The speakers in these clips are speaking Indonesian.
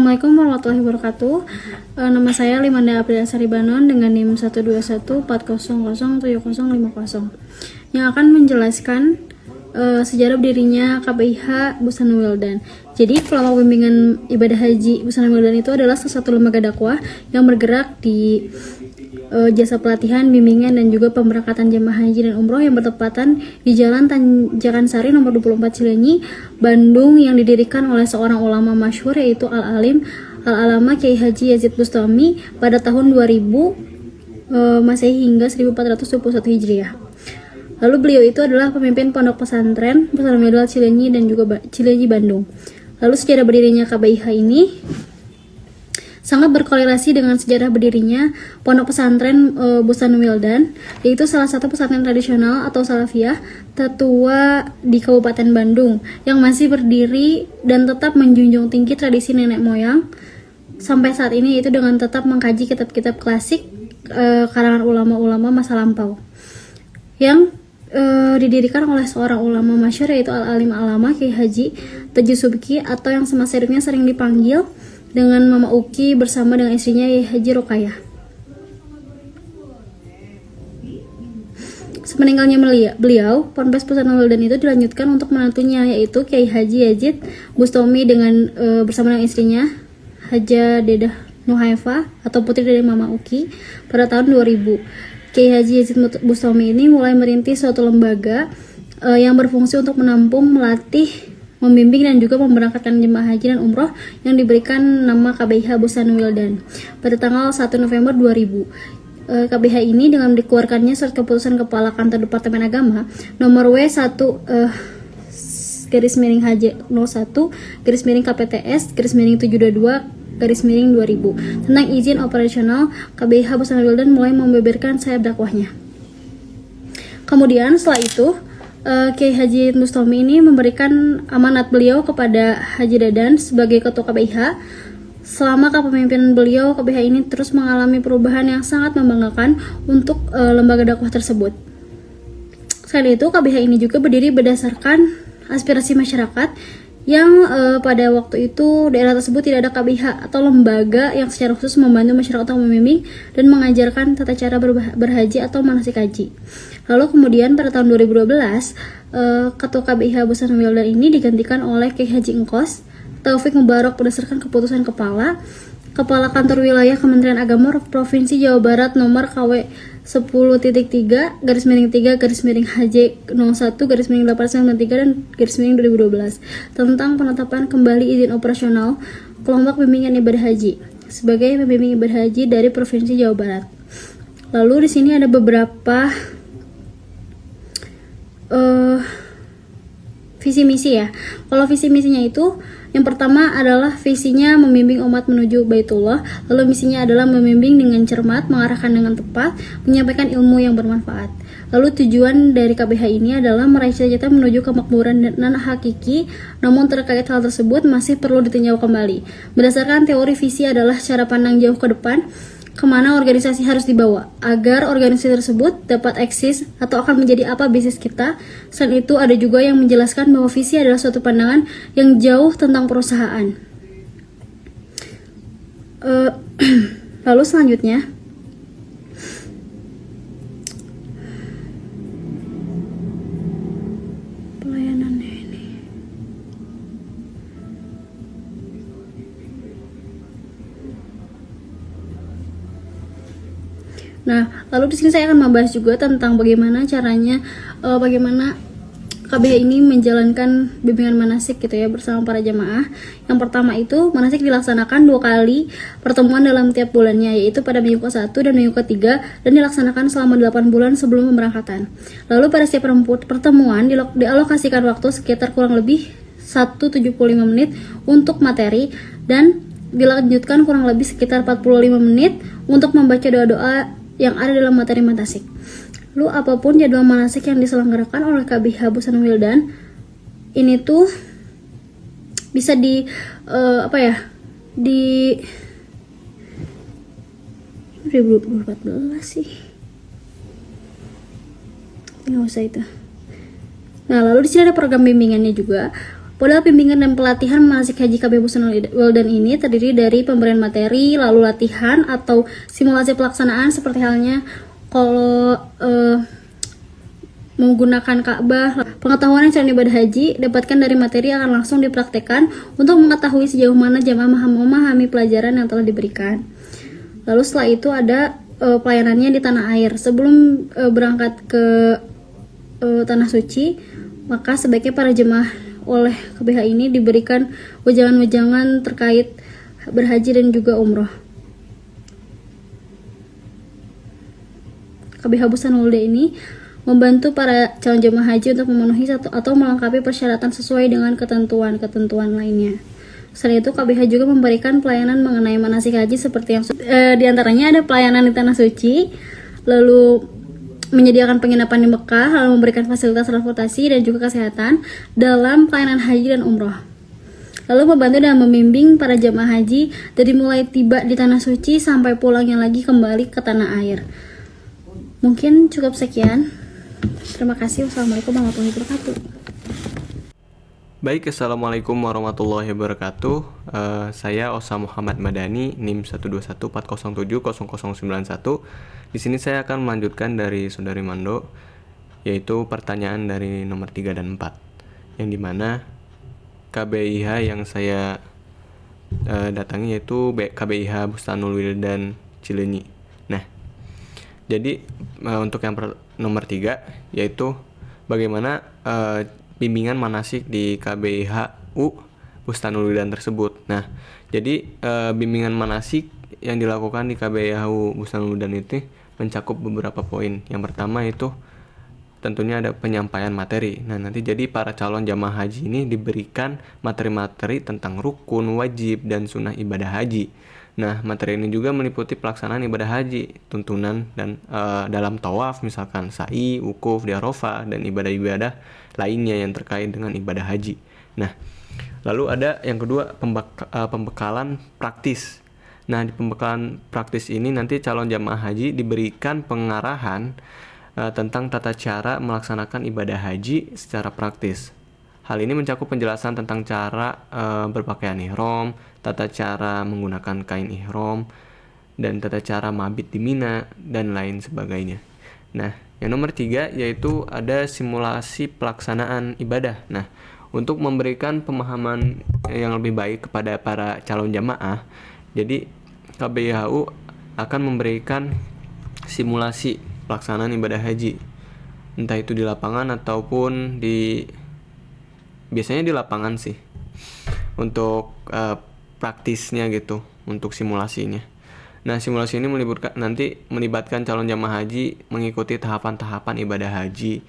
Assalamualaikum warahmatullahi wabarakatuh. Nama saya Limanda Aprilasari Banon dengan NIM 12140070050 yang akan menjelaskan sejarah berdirinya KBIH Busana Wildan. Jadi kelompok bimbingan ibadah haji Busana Wildan itu adalah salah satu lembaga dakwah yang bergerak di jasa pelatihan, bimbingan, dan juga pemberangkatan jemaah haji dan umroh yang bertepatan di Jalan Tanjakan Sari nomor 24 Cileunyi, Bandung, yang didirikan oleh seorang ulama masyhur yaitu Al-Alim Al-Alama Kiai Haji Yazid Bustami pada tahun 2000 Masehi hingga 1421 Hijriah. Lalu beliau itu adalah pemimpin pondok pesantren Busana Wildan Cileunyi dan juga Cileunyi Bandung. Lalu sejarah berdirinya KBIH ini sangat berkorelasi dengan sejarah berdirinya pondok pesantren Busana Wildan, yaitu salah satu pesantren tradisional atau salafiyah tertua di Kabupaten Bandung yang masih berdiri dan tetap menjunjung tinggi tradisi nenek moyang sampai saat ini, yaitu dengan tetap mengkaji kitab-kitab klasik karangan ulama-ulama masa lampau yang didirikan oleh seorang ulama masyhur yaitu Al-Alim Al-Alama Kiai Haji Teji Subki, atau yang semasa hidupnya sering dipanggil dengan Mama Uki bersama dengan istrinya Haji Rokayah. Semeninggalnya beliau, Ponpes Busana Wildan itu dilanjutkan untuk menantunya yaitu Kiai Haji Yazid Bustami dengan bersama dengan istrinya Haja Dedah Nuhaifa atau putri dari Mama Uki pada tahun 2000. Kiai Haji Yazid Bustami ini mulai merintis suatu lembaga yang berfungsi untuk menampung, melatih, membimbing, dan juga memberangkatkan jemaah haji dan umroh yang diberikan nama KBIH Busana Wildan pada tanggal 1 November 2000. KBIH ini dengan dikeluarkannya surat keputusan Kepala Kantor Departemen Agama nomor W1 /01/KPTS/KPTS/722/2000 tentang izin operasional KBIH Busana Wildan mulai membeberkan sayap dakwahnya. Kemudian setelah itu Kiai Haji Bustami ini memberikan amanat beliau kepada Haji Dadan sebagai ketua KBIH. Selama kepemimpinan beliau, KBIH ini terus mengalami perubahan yang sangat membanggakan untuk lembaga dakwah tersebut. Selain itu, KBIH ini juga berdiri berdasarkan aspirasi masyarakat yang pada waktu itu daerah tersebut tidak ada KBIH atau lembaga yang secara khusus membantu masyarakat untuk membimbing dan mengajarkan tata cara berhaji atau manasik haji. Lalu kemudian pada tahun 2012 ketua KBIH Busana Wildan ini digantikan oleh Kiai Haji Engkos Taufik Mubarak berdasarkan keputusan Kepala Kantor Wilayah Kementerian Agama Provinsi Jawa Barat nomor KW 10.3/HJ01/893 dan /2012 tentang penetapan kembali izin operasional kelompok bimbingan ibadah haji sebagai pembimbing ibadah haji dari Provinsi Jawa Barat. Lalu di sini ada beberapa visi misi ya. Kalau visi misinya itu yang pertama adalah visinya membimbing umat menuju Baitullah, lalu misinya adalah membimbing dengan cermat, mengarahkan dengan tepat, menyampaikan ilmu yang bermanfaat. Lalu tujuan dari KBIH ini adalah meraih cita-cita menuju kemakmuran dan hakiki, namun terkait hal tersebut masih perlu ditinjau kembali. Berdasarkan teori visi adalah cara pandang jauh ke depan, kemana organisasi harus dibawa agar organisasi tersebut dapat eksis atau akan menjadi apa bisnis kita. Selain itu ada juga yang menjelaskan bahwa visi adalah suatu pandangan yang jauh tentang perusahaan. Lalu selanjutnya pelayanannya ini. Nah, lalu di sini saya akan membahas juga tentang bagaimana caranya, bagaimana KBIH ini menjalankan bimbingan manasik gitu ya bersama para jemaah. Yang pertama itu manasik dilaksanakan 2 kali pertemuan dalam tiap bulannya, yaitu pada minggu ke-1 dan minggu ke-3, dan dilaksanakan selama 8 bulan sebelum pemberangkatan. Lalu pada setiap pertemuan dialokasikan waktu sekitar kurang lebih 175 menit untuk materi dan dilanjutkan kurang lebih sekitar 45 menit untuk membaca doa-doa yang ada dalam materi manasik. Lalu apapun jadwal manasik yang diselenggarakan oleh KBIH Busana Wildan ini tuh bisa di 2014 sih. Nggak usah itu. Nah, lalu di sini ada program bimbingannya juga. Modal bimbingan dan pelatihan manasik haji KB Busana Wildan ini terdiri dari pemberian materi, lalu latihan atau simulasi pelaksanaan seperti halnya kalau menggunakan Ka'bah. Pengetahuan yang calon ibadah haji dapatkan dari materi yang akan langsung dipraktekkan untuk mengetahui sejauh mana jamaah memahami pelajaran yang telah diberikan. Lalu setelah itu ada pelayanannya di tanah air. Sebelum berangkat ke tanah suci, maka sebaiknya para jemaah oleh KBH ini diberikan wejangan-wejangan terkait berhaji dan juga umroh. KBH Busana Wildan ini membantu para calon jemaah haji untuk memenuhi atau melengkapi persyaratan sesuai dengan ketentuan lainnya. Selain itu, KBH juga memberikan pelayanan mengenai manasik haji seperti yang diantaranya ada pelayanan di tanah suci, lalu menyediakan penginapan di Mekah, lalu memberikan fasilitas transportasi dan juga kesehatan dalam pelayanan haji dan umroh. Lalu membantu dan membimbing para jemaah haji dari mulai tiba di tanah suci sampai pulangnya lagi kembali ke tanah air. Mungkin cukup sekian. Terima kasih. Wassalamualaikum warahmatullahi wabarakatuh. Baik, Assalamualaikum warahmatullahi wabarakatuh. Saya Osa Muhammad Madani, NIM 12140700091. Di sini saya akan melanjutkan dari Saudari Mando, yaitu pertanyaan dari nomor 3 dan 4, yang dimana KBIH yang saya datangi yaitu KBIH Bustanul Wildan Cileunyi. Nah, jadi untuk yang nomor 3 yaitu bagaimana bimbingan manasik di KBIHU Bustanul Wildan tersebut. Nah, jadi bimbingan manasik yang dilakukan di KBIHU Bustanul Wildan itu mencakup beberapa poin. Yang pertama itu tentunya ada penyampaian materi. Nah, nanti jadi para calon jamaah haji ini diberikan materi-materi tentang rukun, wajib, dan sunnah ibadah haji. Nah, materi ini juga meliputi pelaksanaan ibadah haji, tuntunan dan dalam tawaf, misalkan sa'i, wukuf di Arafah, dan ibadah-ibadah lainnya yang terkait dengan ibadah haji. Nah, lalu ada yang kedua, pembekalan praktis. Nah, di pembekalan praktis ini nanti calon jamaah haji diberikan pengarahan tentang tata cara melaksanakan ibadah haji secara praktis. Hal ini mencakup penjelasan tentang cara berpakaian ihram, tata cara menggunakan kain ihram, dan tata cara mabit di Mina, dan lain sebagainya. Nah, yang nomor 3 yaitu ada simulasi pelaksanaan ibadah. Nah, untuk memberikan pemahaman yang lebih baik kepada para calon jamaah, jadi KBIHU akan memberikan simulasi pelaksanaan ibadah haji, entah itu di lapangan ataupun biasanya di lapangan sih untuk praktisnya gitu, untuk simulasinya. Nah, simulasi ini melibatkan calon jamaah haji mengikuti tahapan-tahapan ibadah haji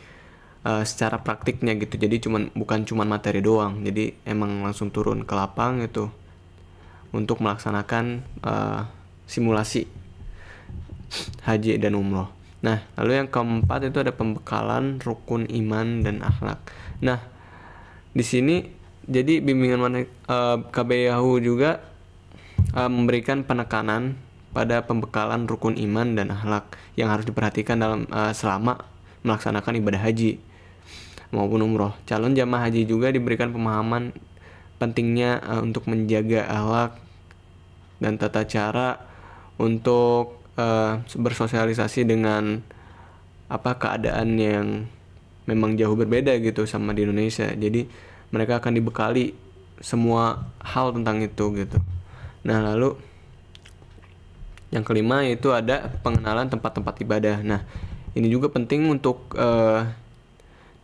secara praktiknya gitu. Jadi bukan cuma materi doang, jadi emang langsung turun ke lapang gitu untuk melaksanakan simulasi haji dan umroh. Nah, lalu yang keempat itu ada pembekalan rukun iman dan akhlak. Nah, di sini jadi bimbingan KBIHU juga memberikan penekanan pada pembekalan rukun iman dan akhlak yang harus diperhatikan dalam selama melaksanakan ibadah haji maupun umroh. Calon jamaah haji juga diberikan pemahaman pentingnya untuk menjaga akhlak dan tata cara untuk bersosialisasi dengan keadaan yang memang jauh berbeda gitu sama di Indonesia. Jadi mereka akan dibekali semua hal tentang itu gitu. Nah, lalu yang kelima yaitu ada pengenalan tempat-tempat ibadah. Nah, ini juga penting untuk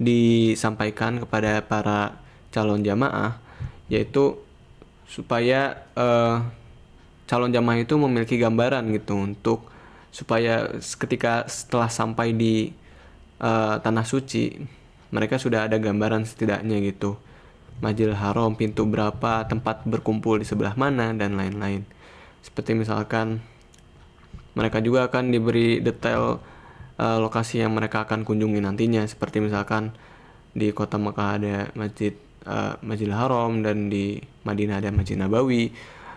disampaikan kepada para calon jamaah, yaitu supaya calon jamaah itu memiliki gambaran gitu, untuk supaya setelah sampai di tanah suci, mereka sudah ada gambaran setidaknya gitu, Masjidil Haram pintu berapa, tempat berkumpul di sebelah mana, dan lain-lain. Seperti misalkan mereka juga akan diberi detail lokasi yang mereka akan kunjungi nantinya, seperti misalkan di kota Mekah ada Masjidil Haram, dan di Madinah ada Masjid Nabawi.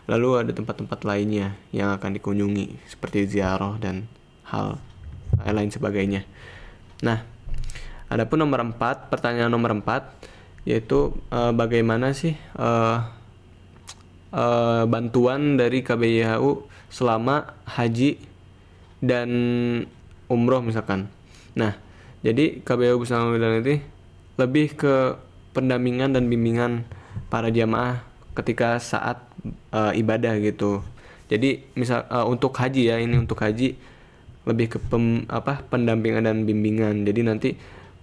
Lalu ada tempat-tempat lainnya yang akan dikunjungi seperti ziarah dan hal lain sebagainya. Nah, adapun pertanyaan nomor 4 yaitu bagaimana sih bantuan dari KBIHU selama haji dan umroh misalkan. Nah, jadi KBIHU Busana Wildan itu lebih ke pendampingan dan bimbingan para jamaah ketika saat ibadah gitu. Jadi misal untuk haji ya, ini untuk haji lebih ke pendampingan dan bimbingan. Jadi nanti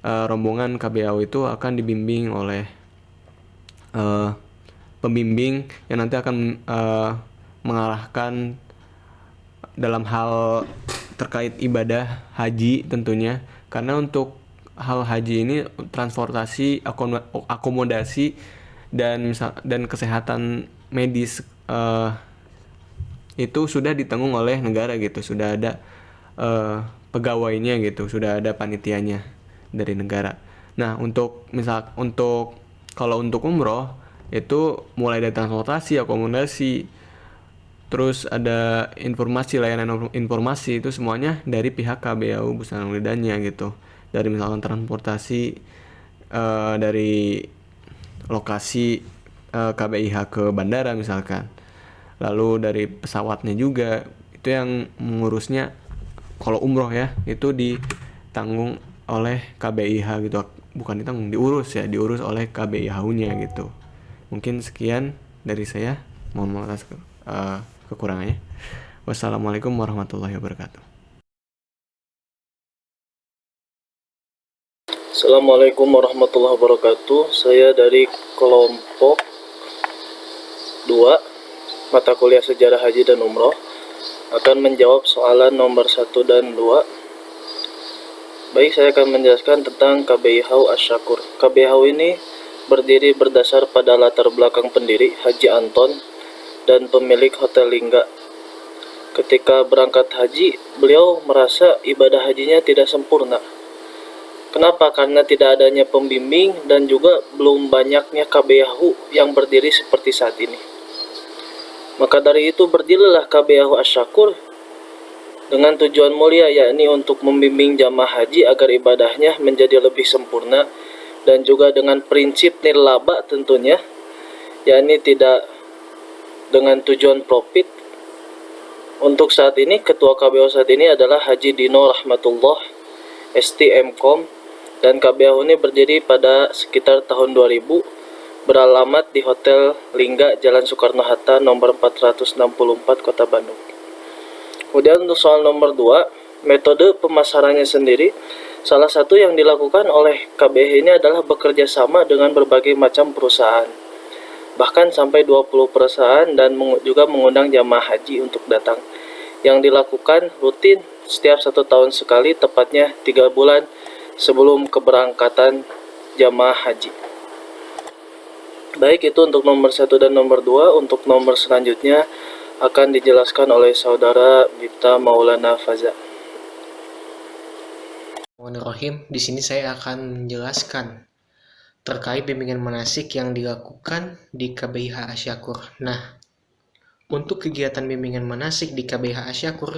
rombongan KBIHU itu akan dibimbing oleh pembimbing yang nanti akan mengarahkan dalam hal terkait ibadah haji tentunya, karena untuk hal haji ini transportasi, akomodasi dan kesehatan medis itu sudah ditanggung oleh negara gitu, sudah ada pegawainya gitu, sudah ada panitianya dari negara. Nah, kalau untuk umroh itu mulai dari transportasi, akomodasi, terus ada layanan informasi, itu semuanya dari pihak KBIHU Busana Wildannya gitu. Dari misalkan transportasi dari lokasi KBIH ke bandara misalkan. Lalu dari pesawatnya juga, itu yang mengurusnya kalau umroh ya, itu ditanggung oleh KBIH gitu. Bukan ditanggung, diurus oleh KBIH-nya gitu. Mungkin sekian dari saya. Mohon maaf atas kekurangannya. Wassalamualaikum warahmatullahi wabarakatuh. Assalamualaikum warahmatullahi wabarakatuh. Saya dari kelompok 2 mata kuliah Sejarah Haji dan Umroh akan menjawab soalan nomor 1 dan 2. Baik, saya akan menjelaskan tentang KBIHU Asyakur. KBIHU ini berdiri berdasar pada latar belakang pendiri Haji Anton dan pemilik Hotel Lingga. Ketika berangkat haji, beliau merasa ibadah hajinya tidak sempurna. Kenapa? Karena tidak adanya pembimbing dan juga belum banyaknya KBIHU yang berdiri seperti saat ini. Maka dari itu berdirilah KBIHU Asyakur dengan tujuan mulia, yakni untuk membimbing jamaah haji agar ibadahnya menjadi lebih sempurna, dan juga dengan prinsip nirlaba tentunya, yakni tidak dengan tujuan profit. Untuk saat ini, ketua KBIHU saat ini adalah Haji Dino Rahmatullah STMkom, dan KBIHU ini berdiri pada sekitar tahun 2000, beralamat di Hotel Lingga, Jalan Soekarno-Hatta, nomor 464, Kota Bandung. Kemudian untuk soal nomor 2, metode pemasarannya sendiri, salah satu yang dilakukan oleh KBIH ini adalah bekerja sama dengan berbagai macam perusahaan, bahkan sampai 20 perusahaan, dan juga mengundang jamaah haji untuk datang, yang dilakukan rutin setiap 1 tahun sekali, tepatnya 3 bulan sebelum keberangkatan jamaah haji. Baik, itu untuk nomor 1 dan nomor 2. Untuk nomor selanjutnya akan dijelaskan oleh saudara Miftah Maulana Faza. Bismillahirrahmanirrahim. Di sini saya akan menjelaskan terkait bimbingan manasik yang dilakukan di KBIH Asyakur. Nah, untuk kegiatan bimbingan manasik di KBIH Asyakur,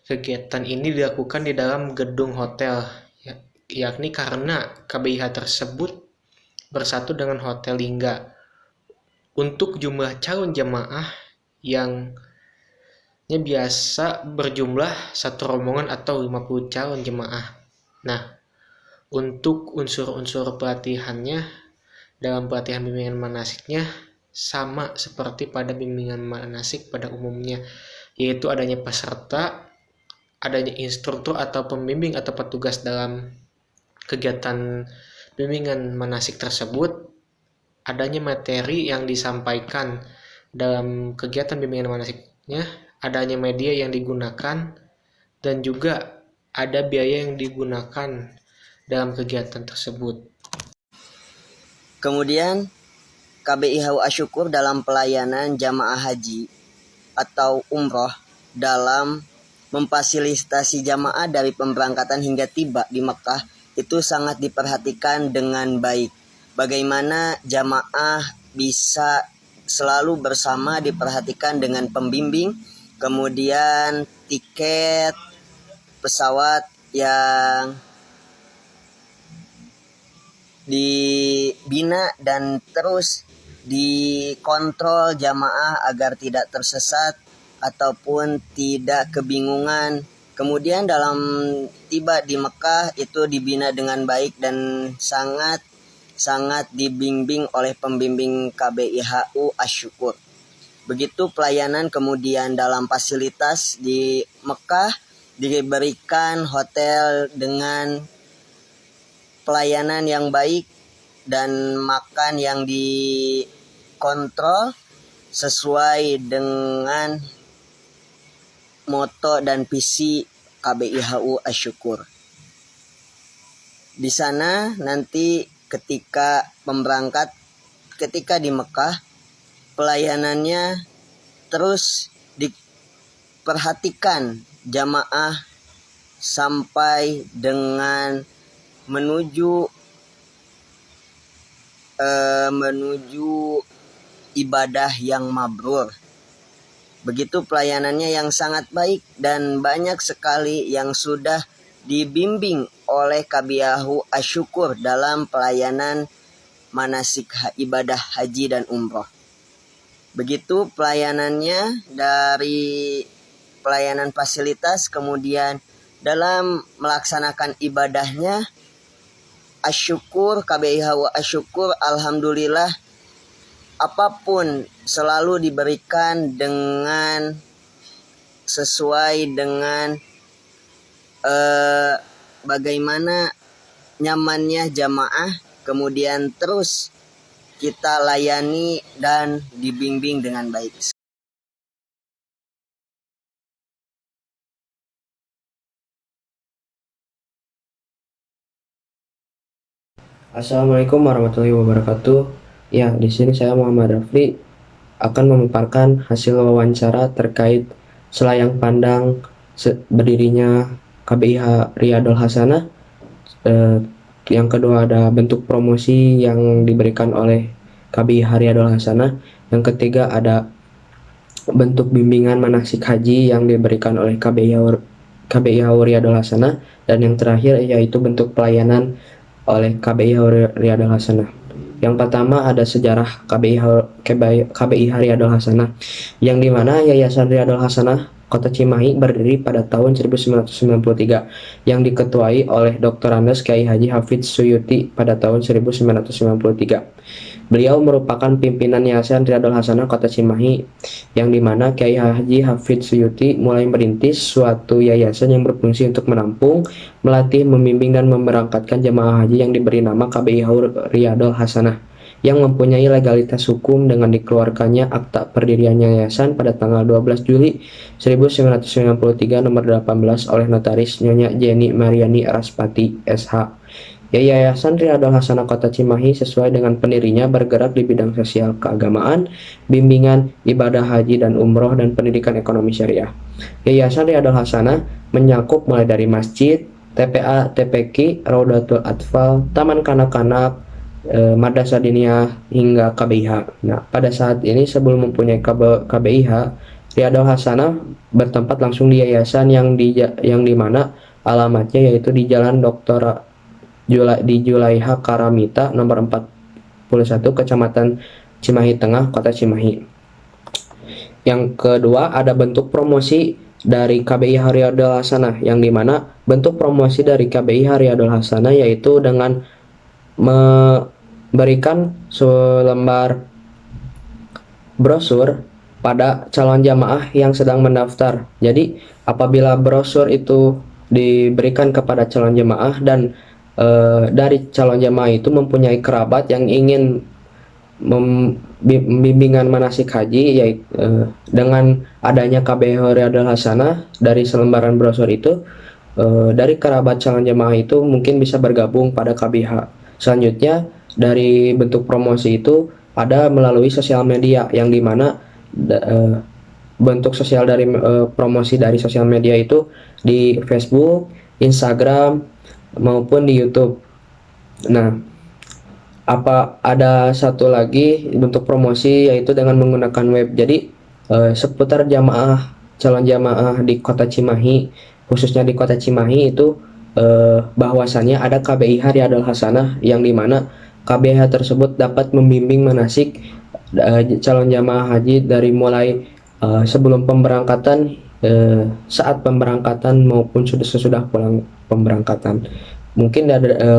kegiatan ini dilakukan di dalam gedung hotel, yakni karena KBIH tersebut bersatu dengan Hotel Lingga. Untuk jumlah calon jamaah yang biasa berjumlah satu rombongan atau 50 calon jemaah. Nah, untuk unsur-unsur pelatihannya dalam pelatihan bimbingan manasiknya sama seperti pada bimbingan manasik pada umumnya, yaitu adanya peserta, adanya instruktur atau pembimbing atau petugas dalam kegiatan bimbingan manasik tersebut, adanya materi yang disampaikan dalam kegiatan bimbingan manasiknya, adanya media yang digunakan, dan juga ada biaya yang digunakan dalam kegiatan tersebut. Kemudian KBIHU Asyakur dalam pelayanan jamaah haji atau umroh dalam memfasilitasi jamaah dari pemberangkatan hingga tiba di Mekah itu sangat diperhatikan dengan baik. Bagaimana jamaah bisa selalu bersama, diperhatikan dengan pembimbing, kemudian tiket pesawat yang dibina dan terus dikontrol jamaah agar tidak tersesat ataupun tidak kebingungan. Kemudian dalam tiba di Mekah itu dibina dengan baik dan sangat dibimbing oleh pembimbing KBIHU Asy-Syukur. Begitu pelayanan. Kemudian dalam fasilitas di Mekah diberikan hotel dengan pelayanan yang baik dan makan yang dikontrol sesuai dengan moto dan visi KBIHU Asy-Syukur. Di sana nanti ketika di Mekah, pelayanannya terus diperhatikan jamaah sampai dengan menuju ibadah yang mabrur. Begitu pelayanannya yang sangat baik dan banyak sekali yang sudah dibimbing oleh KBIHU Asy-Syukur dalam pelayanan manasik ibadah haji dan umroh. Begitu pelayanannya dari pelayanan fasilitas, kemudian dalam melaksanakan ibadahnya Asy-Syukur, KBIHU Asy-Syukur, alhamdulillah apapun selalu diberikan dengan sesuai dengan bagaimana nyamannya jamaah, kemudian terus kita layani dan dibimbing dengan baik. Assalamualaikum warahmatullahi wabarakatuh. Ya, di sini saya Muhammad Rafli akan memaparkan hasil wawancara terkait selayang pandang berdirinya KBIH Riyadhul Hasanah. Yang kedua ada bentuk promosi yang diberikan oleh KBIH Riyadhul Hasanah. Yang ketiga ada bentuk bimbingan manasik haji yang diberikan oleh KBIH Riyadhul Hasanah. Dan yang terakhir yaitu bentuk pelayanan oleh KBIH Riyadhul Hasanah. Yang pertama ada sejarah KBIH Riyadhul Hasanah, yang dimana Yayasan Riyadhul Hasanah Kota Cimahi berdiri pada tahun 1993, yang diketuai oleh Dr. Andes Kiai Haji Hafidz Suyuti pada tahun 1993. Beliau merupakan pimpinan Yayasan Riyadhul Hasanah Kota Cimahi, yang dimana Kiai Haji Hafidz Suyuti mulai merintis suatu yayasan yang berfungsi untuk menampung, melatih, membimbing, dan memberangkatkan jemaah haji yang diberi nama KBIH Riyadhul Hasanah, yang mempunyai legalitas hukum dengan dikeluarkannya akta pendirian yayasan pada tanggal 12 Juli 1993 nomor 18 oleh Notaris Nyonya Jenny Mariani Raspati SH. Yayasan Riyadhul Hasanah Kota Cimahi sesuai dengan pendirinya bergerak di bidang sosial keagamaan, bimbingan, ibadah haji dan umroh, dan pendidikan ekonomi syariah. Yayasan Riyadhul Hasanah mencakup mulai dari masjid, TPA, TPQ, Raudatul Atfal, taman kanak-kanak, madrasah diniyah hingga KBIH. Nah, pada saat ini sebelum mempunyai KBIH, Riyadhul Hasanah bertempat langsung di yayasan yang di mana alamatnya yaitu di Jalan Dr. Julaiha Karamita nomor 41 Kecamatan Cimahi Tengah, Kota Cimahi. Yang kedua ada bentuk promosi dari KBIH Riyadhul Hasanah, yang dimana bentuk promosi dari KBIH Riyadhul Hasanah yaitu dengan memberikan selembar brosur pada calon jamaah yang sedang mendaftar. Jadi apabila brosur itu diberikan kepada calon jamaah dan dari calon jamaah itu mempunyai kerabat yang ingin bimbingan manasik haji, yaitu dengan adanya KBIH Riyadhul Hasanah, dari selembaran brosur itu dari kerabat calon jamaah itu mungkin bisa bergabung pada KBIH. Selanjutnya dari bentuk promosi itu ada melalui sosial media, yang dimana bentuk sosial dari promosi dari sosial media itu di Facebook, Instagram, maupun di YouTube. Nah, ada satu lagi bentuk promosi yaitu dengan menggunakan web. Jadi seputar calon jamaah di Kota Cimahi, khususnya di Kota Cimahi itu bahwasannya ada KBIH Riyadhul Hasanah, yang dimana KBIH tersebut dapat membimbing manasik calon jamaah haji dari mulai sebelum pemberangkatan, saat pemberangkatan maupun sesudah pulang pemberangkatan. Mungkin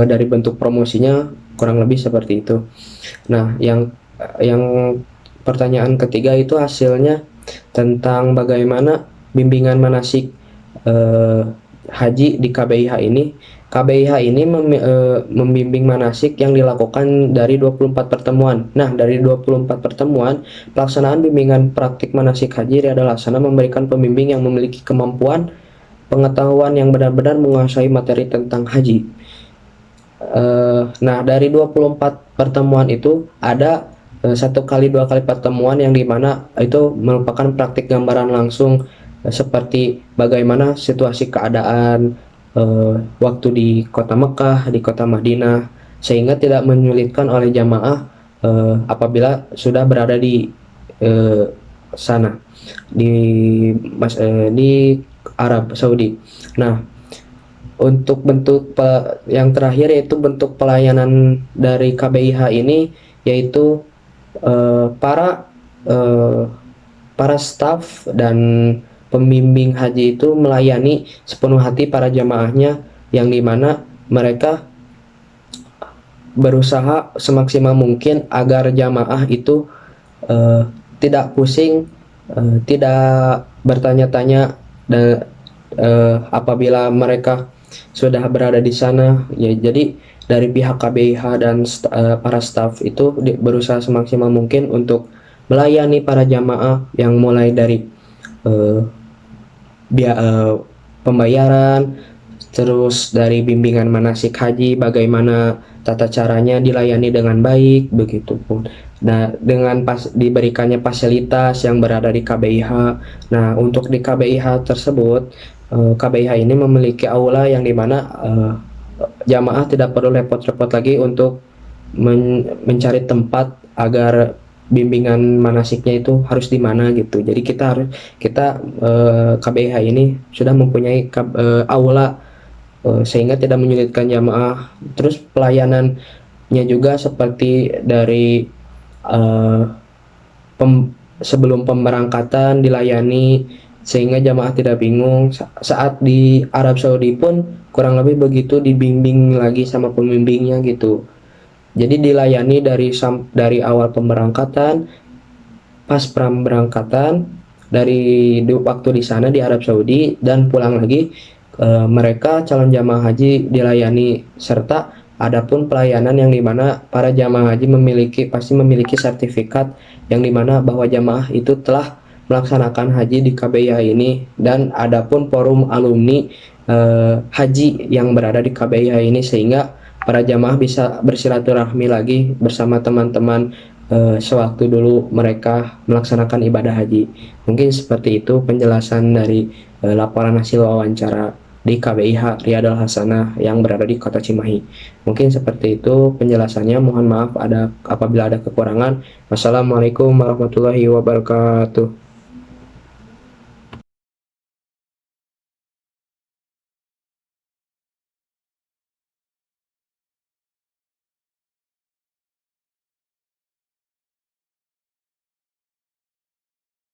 dari bentuk promosinya kurang lebih seperti itu. Nah, yang pertanyaan ketiga itu hasilnya tentang bagaimana bimbingan manasik haji di KBIH ini. KBIH ini membimbing manasik yang dilakukan dari 24 pertemuan. Nah, dari 24 pertemuan, pelaksanaan bimbingan praktik manasik haji Riyadhal Hasanah memberikan pembimbing yang memiliki kemampuan pengetahuan yang benar-benar menguasai materi tentang haji. Nah, dari 24 pertemuan itu ada 1 kali 2 kali pertemuan yang dimana itu merupakan praktik gambaran langsung seperti bagaimana situasi keadaan waktu di kota Mekah, di kota Madinah, sehingga tidak menyulitkan oleh jamaah apabila sudah berada di sana di Arab Saudi. Nah, untuk bentuk yang terakhir yaitu bentuk pelayanan dari KBIH ini, yaitu para staf dan pembimbing haji itu melayani sepenuh hati para jamaahnya, yang dimana mereka berusaha semaksimal mungkin agar jamaah itu tidak pusing, tidak bertanya-tanya, dan apabila mereka sudah berada di sana, ya jadi dari pihak KBIH dan para staf itu berusaha semaksimal mungkin untuk melayani para jamaah, yang mulai dari pembayaran, terus dari bimbingan manasik haji, bagaimana tata caranya dilayani dengan baik, begitupun. Nah, dengan diberikannya fasilitas yang berada di KBIH. Nah, untuk di KBIH tersebut, KBIH ini memiliki aula yang dimana jamaah tidak perlu repot-repot lagi untuk mencari tempat agar bimbingan manasiknya itu harus di mana gitu. Jadi kita KBIH ini sudah mempunyai aula sehingga tidak menyulitkan jamaah. Terus pelayanannya juga seperti dari sebelum pemberangkatan dilayani sehingga jamaah tidak bingung. Saat di Arab Saudi pun kurang lebih begitu, dibimbing lagi sama pembimbingnya gitu. Jadi dilayani dari awal pemberangkatan, pas pemberangkatan, dari waktu di sana di Arab Saudi, dan pulang lagi mereka calon jamaah haji dilayani, serta adapun pelayanan yang dimana para jamaah haji pasti memiliki sertifikat yang dimana bahwa jamaah itu telah melaksanakan haji di KBIH ini, dan adapun forum alumni haji yang berada di KBIH ini, sehingga para jamaah bisa bersilaturahmi lagi bersama teman-teman sewaktu dulu mereka melaksanakan ibadah haji. Mungkin seperti itu penjelasan dari laporan hasil wawancara di KBIH Riyadhal Hasanah yang berada di Kota Cimahi. Mungkin seperti itu penjelasannya. Mohon maaf apabila ada kekurangan. Wassalamualaikum warahmatullahi wabarakatuh.